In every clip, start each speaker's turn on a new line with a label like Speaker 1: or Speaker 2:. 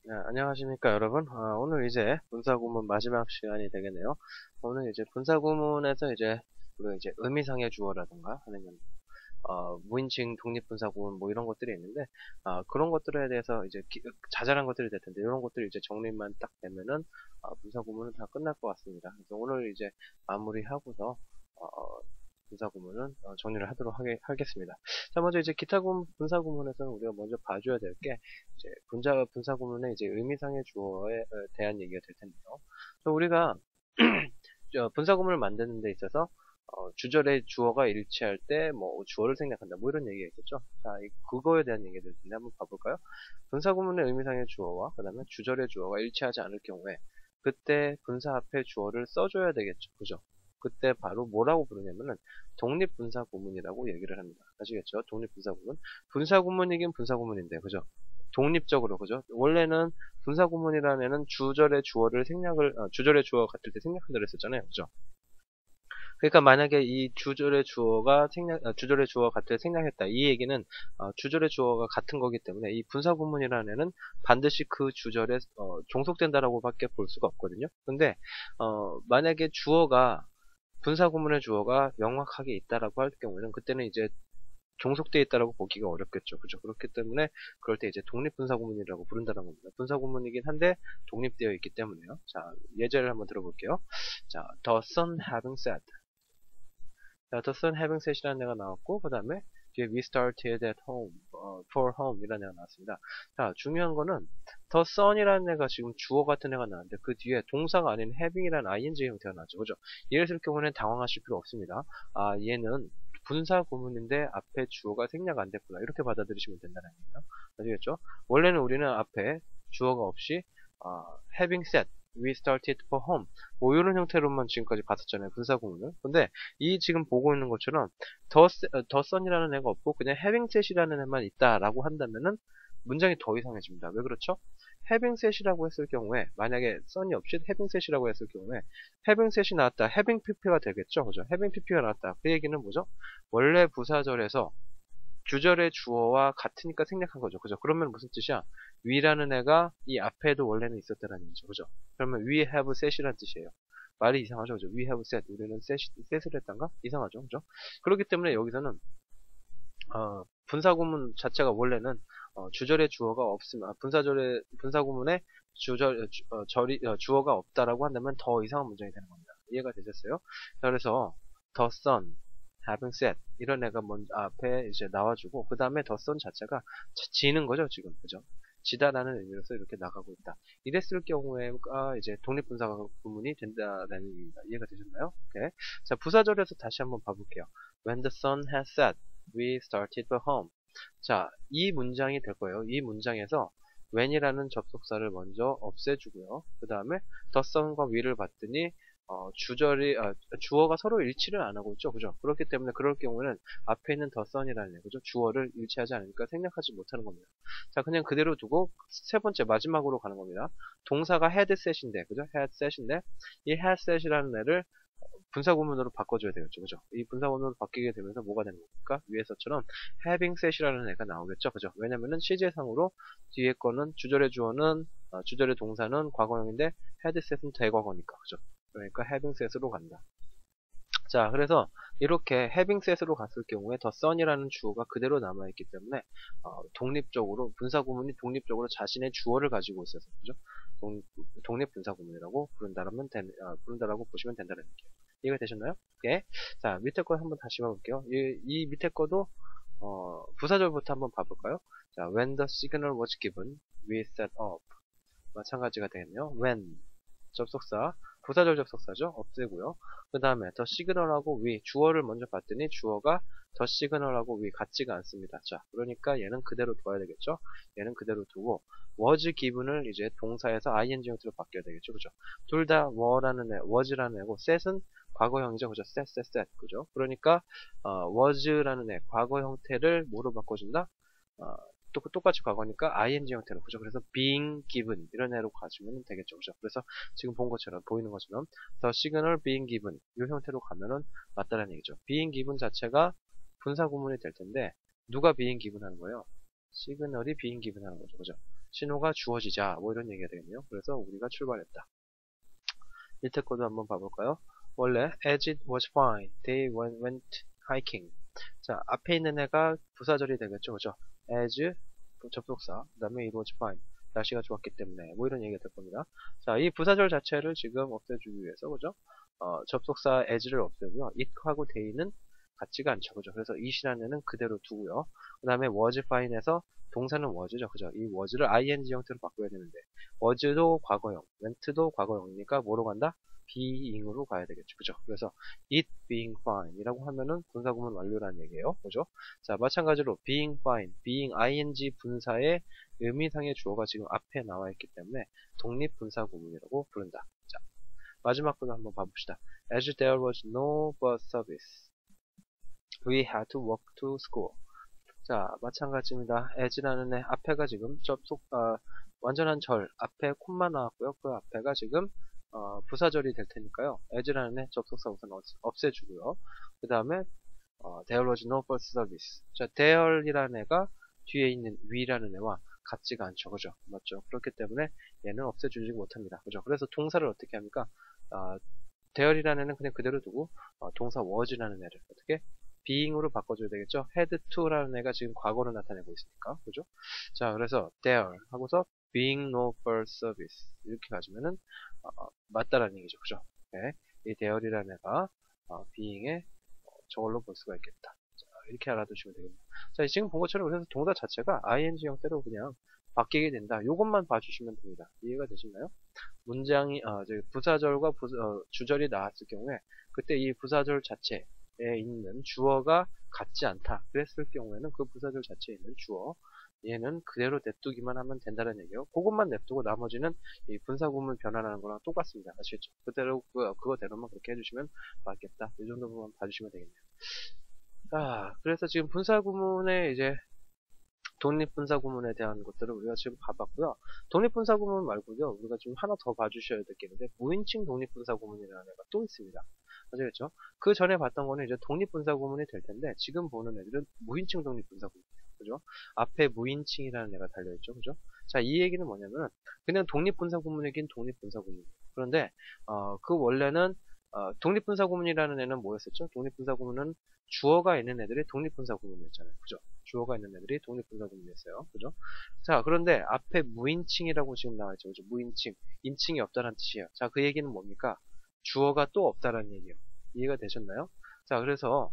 Speaker 1: 네, 안녕하십니까 여러분. 오늘 이제 분사구문 마지막 시간이 되겠네요. 오늘 이제 분사구문에서 이제 우리가 이제 의미상의 주어라든가 아니면 무인칭 독립분사구문 뭐 이런 것들이 있는데 그런 것들에 대해서 이제 자잘한 것들이 될 텐데 이런 것들이 이제 정리만 딱 되면은 분사구문은 다 끝날 것 같습니다. 그래서 오늘 이제 마무리하고서 분사 구문은 정리를 하도록 하겠습니다. 자, 먼저 이제 기타 분사 구문에서는 우리가 먼저 봐줘야 될 게 이제 분사 구문의 이제 의미상의 주어에 대한 얘기가 될 텐데요. 우리가 분사 구문을 만드는 데 있어서 주절의 주어가 일치할 때 뭐 주어를 생략한다 뭐 이런 얘기가 있겠죠. 자, 그거에 대한 얘기가 될 텐데 한번 봐볼까요? 분사 구문의 의미상의 주어와 그 다음에 주절의 주어가 일치하지 않을 경우에 그때 분사 앞에 주어를 써줘야 되겠죠. 그죠? 그때 바로 뭐라고 부르냐면은 독립분사구문이라고 얘기를 합니다. 아시겠죠? 독립분사구문. 분사구문이긴 분사구문인데, 그죠? 독립적으로, 그죠? 원래는 분사구문이라는 애는 주절의 주어를 주절의 주어 같을 때 생략한다고 했었잖아요. 그죠? 그러니까 만약에 이 주절의 주어 같을 때 생략했다. 이 얘기는 주절의 주어가 같은 거기 때문에 이 분사구문이라는 애는 반드시 그 주절에 종속된다라고밖에 볼 수가 없거든요. 근데 만약에 분사구문의 주어가 명확하게 있다라고 할 경우에는 그때는 이제 종속되어 있다라고 보기가 어렵겠죠. 그죠? 그렇기 때문에 그럴 때 이제 독립분사구문이라고 부른다는 겁니다. 분사구문이긴 한데 독립되어 있기 때문에요. 자, 예제를 한번 들어볼게요. 자, the sun having set. 자, the sun having set이라는 애가 나왔고, 그 다음에 뒤에 we started at home, for home 이라는 애가 나왔습니다. 자, 중요한 거는 the sun이라는 애가 지금 주어 같은 애가 나왔는데 그 뒤에 동사가 아닌 having이라는 ing 형태가 나왔죠. 그죠? 이랬을 경우는 당황하실 필요 없습니다. 얘는 분사 구문인데 앞에 주어가 생략 안 됐구나. 이렇게 받아들이시면 된다는 얘기예요. 아시겠죠? 원래는 우리는 앞에 주어가 없이 having said, we started for home 뭐 이런 형태로만 지금까지 봤었잖아요. 분사 구문을. 근데 이 지금 보고 있는 것처럼 the sun이라는 애가 없고 그냥 having said이라는 애만 있다라고 한다면은 문장이 더 이상해집니다. 왜 그렇죠? having said이라고 했을 경우에 만약에 sun이 없이 having said이라고 했을 경우에 having said이 나왔다. having pp가 되겠죠. 그죠? having pp가 나왔다. 그 얘기는 뭐죠? 원래 부사절에서 주절의 주어와 같으니까 생략한 거죠. 그죠? 그러면 무슨 뜻이야? we라는 애가 이 앞에도 원래는 있었다는 얘기죠. 그죠? 그러면 we have set이라는 뜻이에요. 말이 이상하죠. 그죠? we have set. 우리는 set을 했단가? 이상하죠. 그죠? 그렇기 때문에 여기서는 분사구문 자체가 원래는 주절의 주어가 없으면 분사구문에 주어가 없다라고 한다면 더 이상한 문장이 되는 겁니다. 이해가 되셨어요? 자, 그래서 the sun having said 이런 애가 먼저 앞에 이제 나와주고 그 다음에 the sun 자체가 지는 거죠 지금 그죠? 지다라는 의미로서 이렇게 나가고 있다. 이랬을 경우에가 이제 독립분사 구문이 된다라는 얘기입니다. 이해가 되셨나요? 오케이. 자, 부사절에서 다시 한번 봐볼게요. When the sun has set, we started for home. 자, 이 문장이 될 거예요. 이 문장에서 when이라는 접속사를 먼저 없애주고요. 그 다음에 the sun과 we를 봤더니 주어가 서로 일치를 안 하고 있죠. 그죠? 그렇기 때문에 그럴 경우에는 앞에 있는 the sun이라는 그죠? 주어를 일치하지 않으니까 생략하지 못하는 겁니다. 자, 그냥 그대로 두고 세 번째 마지막으로 가는 겁니다. 동사가 had set인데, 그죠? had set인데 이 had set이라는 애를 분사구문으로 바꿔줘야 되겠죠. 그죠? 이 분사구문으로 바뀌게 되면서 뭐가 되는 겁니까? 위에서처럼 having set이라는 애가 나오겠죠. 그죠? 왜냐면은 시제상으로 뒤에 거는 주절의 동사는 과거형인데 had set은 대과거니까. 그죠? 그러니까 having set으로 간다. 자, 그래서 이렇게 having set으로 갔을 경우에 the sun이라는 주어가 그대로 남아있기 때문에 분사구문이 독립적으로 자신의 주어를 가지고 있어서 그죠? 독립분사구문이라고 부른다라고 보시면 된다는 얘기예요. 이해가 되셨나요? 예. 자, 밑에 거 한번 다시 봐볼게요. 이 밑에 거도 부사절부터 한번 봐볼까요? 자, when the signal was given, we set up. 마찬가지가 되겠네요. when 접속사, 부사절 접속사죠. 없애고요. 그 다음에 더 시그널하고 위 주어를 먼저 봤더니 주어가 더 시그널하고 위 같지가 않습니다. 자, 그러니까 얘는 그대로 둬야 되겠죠. 얘는 그대로 두고 was given을 이제 동사에서 ing 형태로 바뀌어야 되겠죠. 그죠? 둘 다 was라는 애고 set은 과거형이죠. 그죠? set. 그죠? 그러니까 was라는 애 과거 형태를 뭐로 바꿔준다? 똑같이 과거니까 ing 형태로 그죠? 그래서 being given 이런 애로 가시면 되겠죠. 그죠? 그래서 지금 보이는 것처럼 the signal being given 이 형태로 가면은 맞다라는 얘기죠. being given 자체가 분사 구문이 될 텐데 누가 being given 하는 거예요? 시그널이 being given 하는 거죠. 그죠? 신호가 주어지자 뭐 이런 얘기가 되겠네요. 그래서 우리가 출발했다. 밑에 거도 한번 봐볼까요? 원래 as it was fine, they went hiking. 자, 앞에 있는 애가 부사절이 되겠죠, 그죠? as 접속사, 그 다음에 it was fine. 날씨가 좋았기 때문에 뭐 이런 얘기가 될 겁니다. 자, 이 부사절 자체를 지금 없애주기 위해서 그죠? 접속사 as를 없애고요. it하고 they는 같지가 않죠, 그죠? 그래서 it이라는 애는 그대로 두고요. 그 다음에 was fine에서 동사는 was죠, 그죠? 이 was를 ing 형태로 바꿔야 되는데 was도 과거형, went도 과거형이니까 뭐로 간다? being으로 가야 되겠죠, 그죠? 그래서 it being fine 이라고 하면은 분사구문 완료라는 얘기예요, 그죠? 자, 마찬가지로 being fine, being ing 분사의 의미상의 주어가 지금 앞에 나와 있기 때문에 독립분사구문이라고 부른다. 자, 마지막 거도 한번 봐봅시다. As there was no bus service, we had to walk to school. 자, 마찬가지입니다. as라는 애 앞에가 지금 완전한 절 앞에 콤마 나왔고요. 그 앞에가 지금 부사절이 될 테니까요. as라는 애 접속사 우선 없애주고요. 그 다음에 there was no bus service. 자, there이라는 애가 뒤에 있는 we라는 애와 같지가 않죠, 그죠? 맞죠? 그렇기 때문에 얘는 없애주지 못합니다, 그죠? 그래서 동사를 어떻게 합니까? there이라는 애는 그냥 그대로 두고 동사 was라는 애를 어떻게 being으로 바꿔줘야 되겠죠? had to라는 애가 지금 과거로 나타내고 있으니까, 그죠? 자, 그래서 there 하고서 being no bus service 이렇게 가지면은 맞다라는 얘기죠, 그죠? 네, 이 there이라는 애가 being의 저걸로 볼 수가 있겠다. 자, 이렇게 알아두시면 되겠네요. 자, 지금 본 것처럼 그래서 동사 자체가 ing 형태로 그냥 바뀌게 된다. 요것만 봐주시면 됩니다. 이해가 되시나요? 문장이 부사절과 주절이 나왔을 경우에 그때 이 부사절 자체에 있는 주어가 같지 않다. 그랬을 경우에는 그 부사절 자체에 있는 주어 얘는 그대로 냅두기만 하면 된다는 얘기예요. 그것만 냅두고 나머지는 이 분사구문 변환하는 거랑 똑같습니다. 아시겠죠? 그거대로만 그렇게 해주시면 맞겠다. 이 정도만 봐주시면 되겠네요. 자, 그래서 지금 분사구문의 이제 독립분사구문에 대한 것들을 우리가 지금 봐봤고요. 독립분사구문 말고요. 우리가 좀 하나 더 봐주셔야 될 게 있는데 무인칭 독립분사구문이라는 애가 또 있습니다. 아시겠죠? 그 전에 봤던 거는 이제 독립분사구문이 될 텐데 지금 보는 애들은 무인칭 독립분사구문이에요. 그죠? 앞에 무인칭이라는 애가 달려있죠. 그죠? 자, 이 얘기는 뭐냐면 그냥 독립분사구문이긴 독립분사구문이에요. 그런데 그 원래는 독립분사구문이라는 애는 뭐였었죠? 독립분사구문은 주어가 있는 애들이 독립분사구문이었잖아요. 그죠? 주어가 있는 애들이 독립분사구문이었어요. 그죠? 자, 그런데 앞에 무인칭이라고 지금 나와있죠. 그죠? 무인칭. 인칭이 없다는 뜻이에요. 자, 그 얘기는 뭡니까? 주어가 또 없다라는 얘기예요. 이해가 되셨나요? 자, 그래서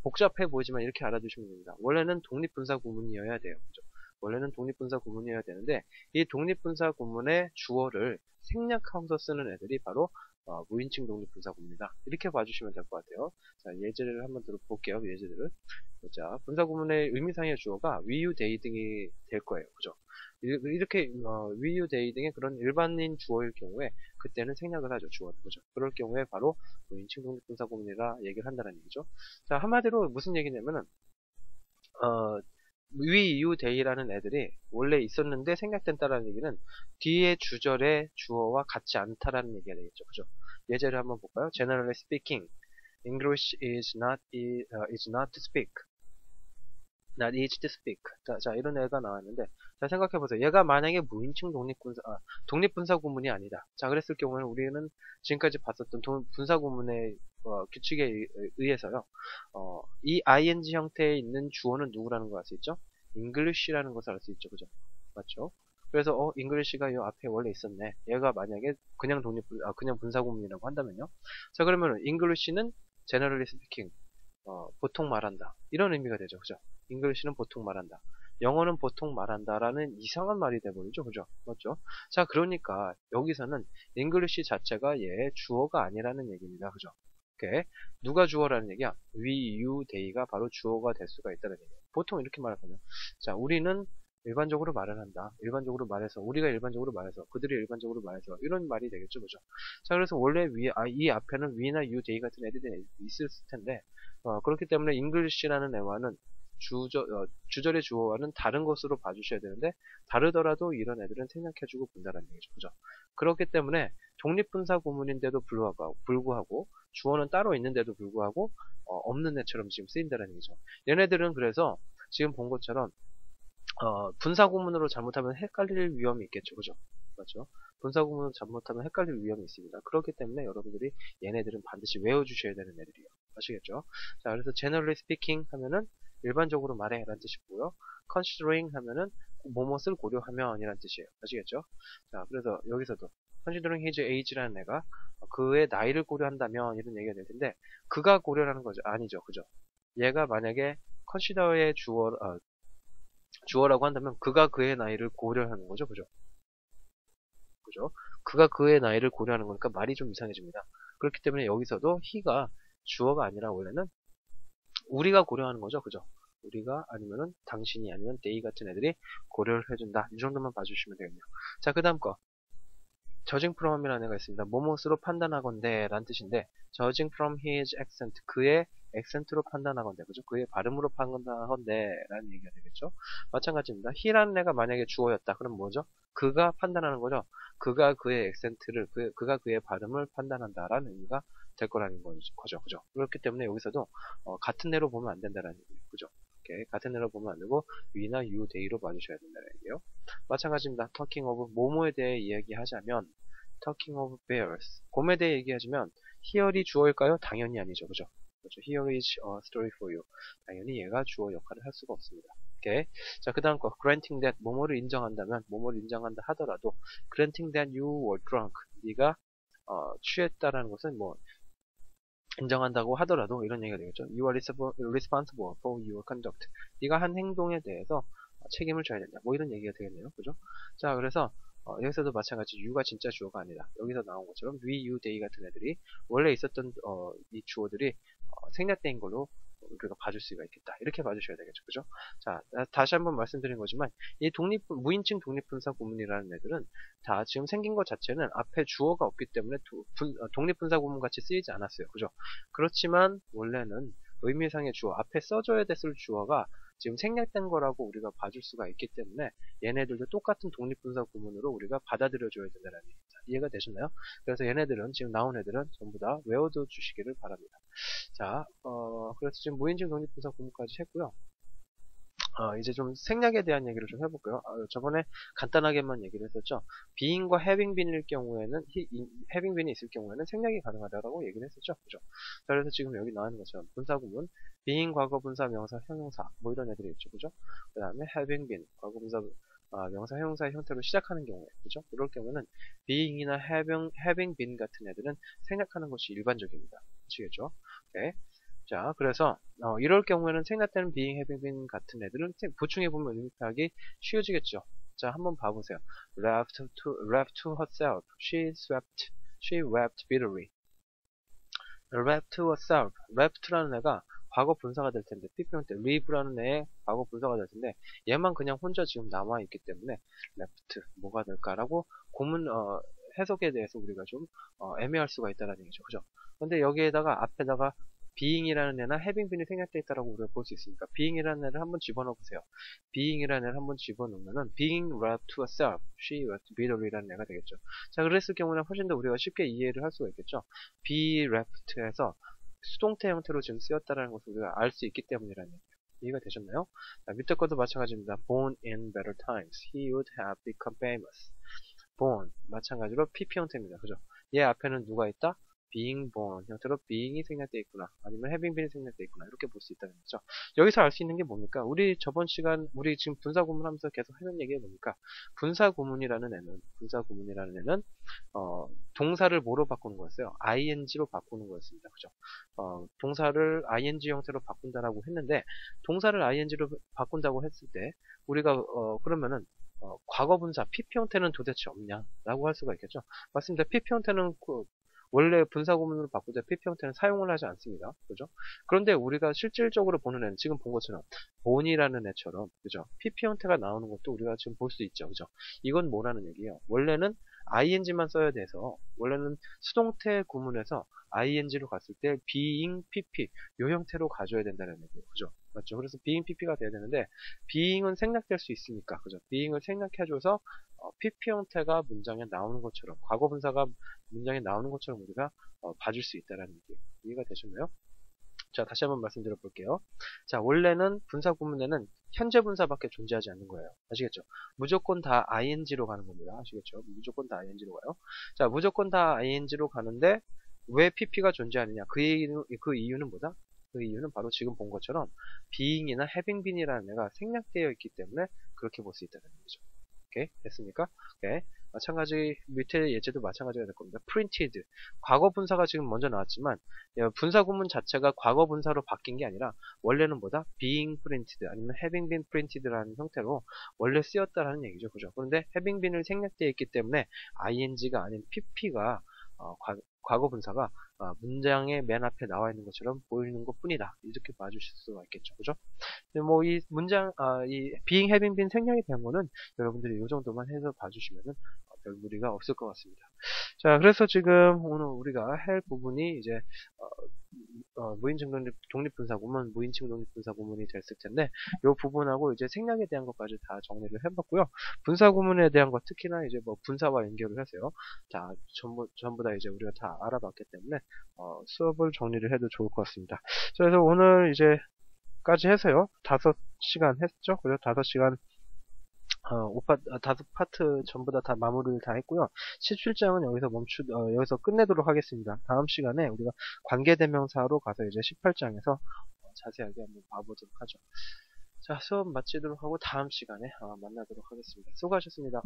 Speaker 1: 복잡해 보이지만 이렇게 알아두시면 됩니다. 원래는 독립분사구문이어야 돼요. 그죠? 원래는 독립분사구문이어야 되는데 이 독립분사구문의 주어를 생략하고서 쓰는 애들이 바로 무인칭 독립분사구문이다. 이렇게 봐주시면 될 것 같아요. 자, 예제를 한번 들어볼게요. 예제들을. 자, 분사구문의 의미상의 주어가 we, you, they 등이 될 거예요. 그죠? 이렇게 we, you, they 등의 그런 일반인 주어일 경우에 그때는 생략을 하죠. 주어는. 그죠? 그럴 경우에 바로 무인칭 독립분사구문이라 얘기를 한다는 얘기죠. 자, 한마디로 무슨 얘기냐면은 we, you, they라는 애들이 원래 있었는데 생략된다라는 얘기는 뒤에 주절의 주어와 같지 않다라는 얘기가 되겠죠. 그죠? 예제를 한번 볼까요? Generally speaking, English is not to speak. not easy to speak. 자, 이런 애가 나왔는데, 자, 생각해보세요. 얘가 만약에 무인칭 독립분사구문이 아니다. 자, 그랬을 경우에는 우리는 지금까지 봤었던 분사구문의 규칙에 의해서요, 이 ing 형태에 있는 주어는 누구라는 걸 알 수 있죠? English라는 것을 알 수 있죠. 그죠? 맞죠? 그래서, English가 이 앞에 원래 있었네. 얘가 만약에 그냥 그냥 분사구문이라고 한다면요. 자, 그러면 English는 generally speaking, 보통 말한다. 이런 의미가 되죠. 그죠? English는 보통 말한다. 영어는 보통 말한다라는 이상한 말이 돼버리죠. 그죠? 맞죠? 자, 그러니까 여기서는 English 자체가 얘의 주어가 아니라는 얘기입니다. 그죠? 오케이. 누가 주어라는 얘기야? we, you, they가 바로 주어가 될 수가 있다는 얘기예요. 보통 이렇게 말하거든요. 자, 우리는 일반적으로 말을 한다. 일반적으로 말해서, 우리가 일반적으로 말해서, 그들이 일반적으로 말해서, 이런 말이 되겠죠. 그죠? 자, 그래서 원래 이 앞에는 we나 you, they 같은 애들이 있을 텐데, 그렇기 때문에 English라는 애와는 주절의 주어와는 다른 것으로 봐주셔야 되는데 다르더라도 이런 애들은 생략해주고 본다는 얘기죠. 그죠? 그렇기 때문에 독립분사구문인데도 불구하고 주어는 따로 있는데도 불구하고 없는 애처럼 지금 쓰인다는 얘기죠. 얘네들은 그래서 지금 본 것처럼 분사구문으로 잘못하면 헷갈릴 위험이 있겠죠. 그죠? 맞죠? 분사구문으로 잘못하면 헷갈릴 위험이 있습니다. 그렇기 때문에 여러분들이 얘네들은 반드시 외워주셔야 되는 애들이에요. 아시겠죠? 자, 그래서 generally speaking 하면은 일반적으로 말해 라는 뜻이고요. considering 하면은 뭐뭇을 고려하면 이란 뜻이에요. 아시겠죠? 자, 그래서 여기서도 considering his age라는 애가 그의 나이를 고려한다면 이런 얘기가 될 텐데 그가 고려라는 거죠. 아니죠. 그죠? 얘가 만약에 consider의 주어라고 한다면 그가 그의 나이를 고려하는 거죠. 그죠? 그죠? 그가 그의 나이를 고려하는 거니까 말이 좀 이상해집니다. 그렇기 때문에 여기서도 he가 주어가 아니라 원래는 우리가 고려하는 거죠. 그죠? 우리가 아니면은 당신이 아니면 they 같은 애들이 고려를 해준다. 이 정도만 봐주시면 되겠네요. 자, 그 다음 거. judging from이라는 애가 있습니다. 뭐뭇으로 판단하건대 라는 뜻인데 judging from his accent 그의 액센트로 판단하건대 그죠? 그의 발음으로 판단하건대 라는 얘기가 되겠죠? 마찬가지입니다. he라는 애가 만약에 주어였다. 그럼 뭐죠? 그가 판단하는 거죠? 그가 그의 액센트를 그가 그의 발음을 판단한다 라는 의미가 될 거라는 거죠. 그죠? 그렇기 때문에 여기서도 같은 애로 보면 안 된다라는 얘기예요. 그죠? 이렇게 같은 애로 보면 안 되고 we나 you, they로 봐주셔야 된다는 얘기예요. 마찬가지입니다. talking of 뭐뭐에 대해 이야기하자면 talking of bears 곰에 대해 얘기하자면 here이 주어일까요? 당연히 아니죠. 그죠? 그렇죠. Here is a story for you. 당연히 얘가 주어 역할을 할 수가 없습니다. 오케이. 자, 그 다음 거 granting that 뭐뭐를 인정한다면 뭐뭐를 인정한다 하더라도 granting that you were drunk 네가 취했다라는 것은 뭐 인정한다고 하더라도 이런 얘기가 되겠죠. You are responsible for your conduct. 네가 한 행동에 대해서 책임을 져야 된다. 뭐 이런 얘기가 되겠네요. 그죠? 자, 그래서 여기서도 마찬가지 you가 진짜 주어가 아니다. 여기서 나온 것처럼 we, you, they 같은 애들이 원래 있었던 이 주어들이 생략된 걸로 우리가 봐줄 수가 있겠다. 이렇게 봐주셔야 되겠죠. 그죠? 자, 다시 한번 말씀드린 거지만 이 무인칭 독립분사 구문이라는 애들은 다 지금 생긴 것 자체는 앞에 주어가 없기 때문에 독립분사 구문 같이 쓰이지 않았어요. 그죠? 그렇지만 원래는 의미상의 주어, 앞에 써줘야 됐을 주어가 지금 생략된 거라고 우리가 봐줄 수가 있기 때문에 얘네들도 똑같은 독립분사 구문으로 우리가 받아들여줘야 된다는 얘기입니다. 이해가 되셨나요? 그래서 얘네들은 지금 나온 애들은 전부 다 외워둬 주시기를 바랍니다. 자, 그래서 지금 무인칭 독립분사 구문까지 했고요. 이제 좀 생략에 대한 얘기를 좀 해볼까요? 저번에 간단하게만 얘기를 했었죠. being과 having been일 경우에는, having been이 있을 경우에는 생략이 가능하다고 얘기를 했었죠. 그죠? 자, 그래서 지금 여기 나오는 것처럼 분사구문, being 과거분사, 명사, 형용사, 뭐 이런 애들이 있죠. 그죠? 그 다음에 having been, 과거분사, 명사, 형용사의 형태로 시작하는 경우에, 그죠? 이럴 경우는 being이나 having been 같은 애들은 생략하는 것이 일반적입니다. 아시겠죠? 오케이. 자, 그래서 이럴 경우에는 생략되는 being, having been 같은 애들은 보충해보면 의미하기 쉬워지겠죠. 자, 한번 봐보세요. left to herself. She wept bitterly. left to herself. left라는 애가 과거 분사가 될 텐데, PP형 때 leave라는 애의 과거 분사가 될 텐데, 얘만 그냥 혼자 지금 남아있기 때문에 left, 뭐가 될까라고 고문, 해석에 대해서 우리가 좀 애매할 수가 있다는 얘기죠. 그죠? 근데 여기에다가 앞에다가 being이라는 애나 having been이 생략되어 있다고 우리가 볼 수 있으니까 being이라는 애를 한번 집어넣어 보세요. being이라는 애를 한번 집어넣으면은 being left to herself, she wept bitterly라는 애가 되겠죠. 자, 그랬을 경우는 훨씬 더 우리가 쉽게 이해를 할 수가 있겠죠. be left에서 수동태 형태로 지금 쓰였다는 것을 우리가 알 수 있기 때문이라는 얘기예요. 이해가 되셨나요? 자, 밑에 것도 마찬가지입니다. born in better times, he would have become famous. born 마찬가지로 PP 형태입니다. 그죠? 얘 앞에는 누가 있다? being born 형태로 being이 생략되어 있구나 아니면 having been이 생략되어 있구나 이렇게 볼 수 있다는 거죠. 여기서 알 수 있는 게 뭡니까? 우리 저번 시간 우리 지금 분사 구문 하면서 계속 하는 얘기가 뭡니까? 분사 구문이라는 애는 동사를 뭐로 바꾸는 거였어요? ing로 바꾸는 거였습니다. 그죠? 동사를 ing 형태로 바꾼다라고 했는데 동사를 ing로 바꾼다고 했을 때 우리가 그러면은 과거 분사 PP 형태는 도대체 없냐라고 할 수가 있겠죠. 맞습니다. PP 형태는 원래 분사 구문으로 바꿀 때 PP 형태는 사용을 하지 않습니다. 그죠? 그런데 우리가 실질적으로 보는 애는 지금 본 것처럼 본이라는 애처럼 그죠? PP 형태가 나오는 것도 우리가 지금 볼 수 있죠. 그죠? 이건 뭐라는 얘기예요? 원래는 ing만 써야 돼서 원래는 수동태 구문에서 ing로 갔을 때 being, pp 요 형태로 가져야 된다는 얘기예요. 그죠? 맞죠? 그래서 being, pp가 돼야 되는데 being은 생략될 수 있으니까 그죠? being을 생략해줘서 pp 형태가 문장에 나오는 것처럼 과거 분사가 문장에 나오는 것처럼 우리가 봐줄 수 있다는 얘기예요. 이해가 되셨나요? 자, 다시 한번 말씀드려 볼게요. 자, 원래는 분사 구문에는 현재 분사밖에 존재하지 않는 거예요. 아시겠죠? 무조건 다 ing로 가는 겁니다. 아시겠죠? 무조건 다 ing로 가요. 자, 무조건 다 ing로 가는데 왜 pp가 존재하느냐? 그 이유는 뭐다? 그 이유는 바로 지금 본 것처럼 being이나 having been이라는 애가 생략되어 있기 때문에 그렇게 볼 수 있다는 거죠. 오케이? 됐습니까? 오케이. 마찬가지, 밑에 예제도 마찬가지가 될 겁니다. printed. 과거 분사가 지금 먼저 나왔지만, 분사 구문 자체가 과거 분사로 바뀐 게 아니라, 원래는 뭐다? being printed, 아니면 having been printed라는 형태로 원래 쓰였다라는 얘기죠. 그죠? 그런데 having been을 생략되어 있기 때문에, ing가 아닌 pp가, 과거 분사가 문장의 맨 앞에 나와 있는 것처럼 보이는 것 뿐이다. 이렇게 봐주실 수가 있겠죠. 그죠? 뭐, 이 문장, 이 being, having been 생략에 대한 거는 여러분들이 이 정도만 해서 봐주시면은 별 무리가 없을 것 같습니다. 자, 그래서 지금 오늘 우리가 할 부분이 이제, 무인칭 독립분사구문, 무인칭 독립분사구문이 됐을 텐데, 이 부분하고 이제 생략에 대한 것까지 다 정리를 해봤고요. 분사구문에 대한 것, 특히나 이제 뭐 분사와 연결을 해서요. 자, 전부 다 이제 우리가 다 알아봤기 때문에, 수업을 정리를 해도 좋을 것 같습니다. 자, 그래서 오늘 이제, 까지 해서요. 5시간 했죠? 그죠? 5시간, 5파트 전부 다 마무리를 다 했고요. 17장은 여기서 끝내도록 하겠습니다. 다음 시간에 우리가 관계대명사로 가서 이제 18장에서 자세하게 한번 봐보도록 하죠. 자, 수업 마치도록 하고 다음 시간에 만나도록 하겠습니다. 수고하셨습니다.